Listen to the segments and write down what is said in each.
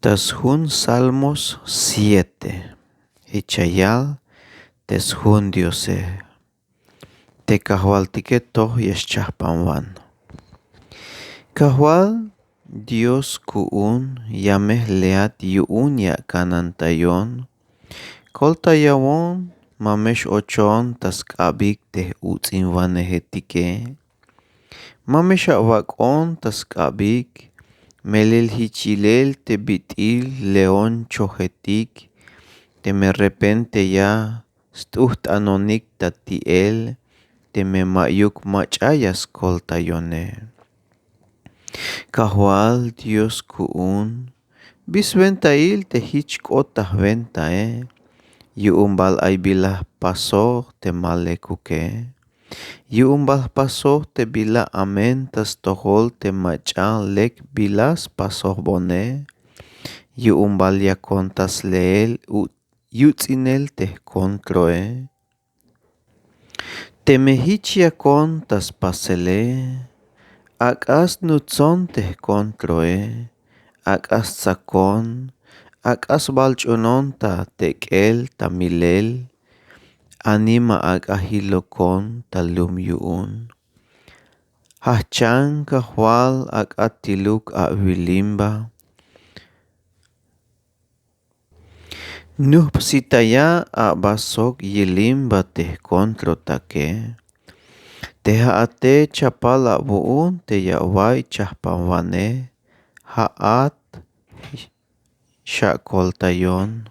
Tashun Salmos 7. Hichayal teshun Diose. Tecahualtique toh yeschahpanwan. Cahual Dios kuun yameh leat yuun ya kanantayon. Koltayawon mamesh ochon taskabik teh utzinvanehetike. Mamesh avakon taskabik. Melel hichilel te bitil león chojetik, te me repente ya stuht anonik tatiel, te me mayuk machayas koltayone. Cahual Dios kuun, bis ventail te hich kotah venta yuumbal ay bilah paso te malekuke. Yuumbal pasoh te bila amen tas tohol te machan lek bilas pasoh bone. Yuumbal yakon tas leel yutzinel te kontroe. Te mehich yakon tas pasele. Akas nutzon te kontroe. Akas sakon. Akas balchonon ta tekel ta milel. Anima agahilokon talum yuun. Hachan cahual agatiluk awilimba. Nuh sitaya abasok yilimba teh kontro take. Teha ate chapala buun te yawai chahpawane. Haat syakoltayon.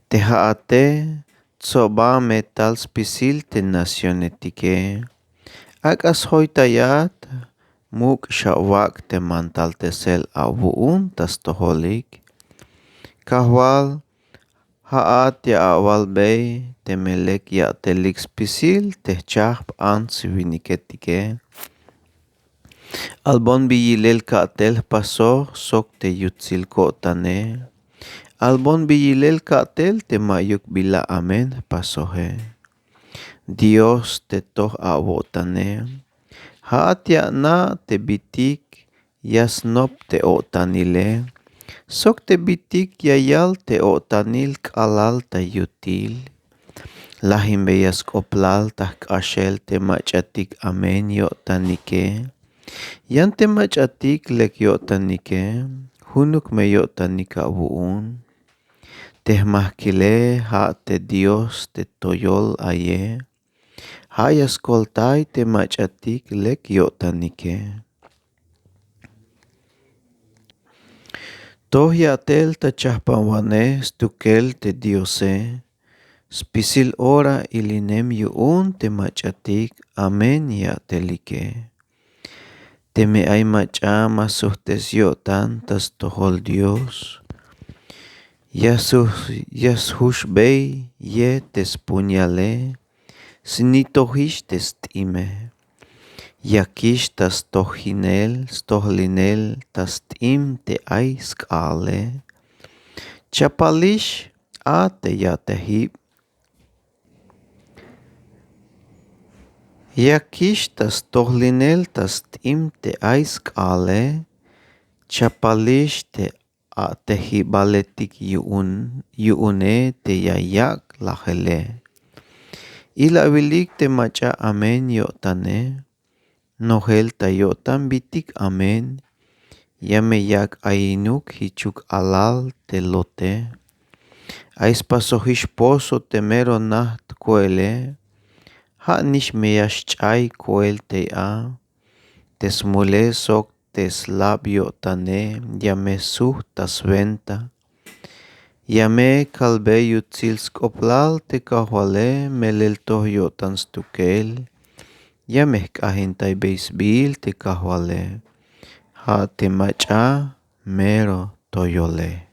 Teha ate tsoba metal spisil te nacionetike. Akas hoitayat muk syawak te mantal tesel abuun tas toholik. Kahwal haat ya awal bay te melek ya telik spisil te chahp an siwiniketike. Albon biyilel kaatel paso sok te yutzil kotane. Albon biyilel kaatel te mayuk bila amen pasohe. Dios te toh awotane. Haat ya na te bitik yasnop te otanile. Sok te bitik yayal te otanil kalal ta yutil. Lahim beyas koplal tah kashel te machatik amen yotanike. Yan te machatik lek yotanike. Hunuk me yotanika buun. Teh mahkile haat te Dios te toyol aye. Hayas koltai te machatik lek yotanike. Toh yatel ta chahpawane stukel te Diose. Spisil ora ilinem yuun te machatik amen ya telike. Te me ay macha masuh tes yotan tas tohol Dios. Yashush bay ye tes punyale. Sinitohish tes time. Yakish tas tohinel, stohlinel tas tim te ay skale. Chapalish a te yatehip. Yakish tas tohlinel tas tim te ay skale. Chapalish te a tehibaletik yuune te yayak lahele. Ilawilik te macha amen yotane. Nohel ta yotan bitik amen. Yameyak ainuk hichuk alal te lote. Ais pasohish poso te mero naht koele. Ha nish meyash chay koel te a. Tes mule sok tes lab yotane. Yame suh tas venta. Yame kalbe yutzil skoplal te kahwale melel toh yotan stukel. Yameh kahintay beisbil te kahwale. Ha te macha mero toyole.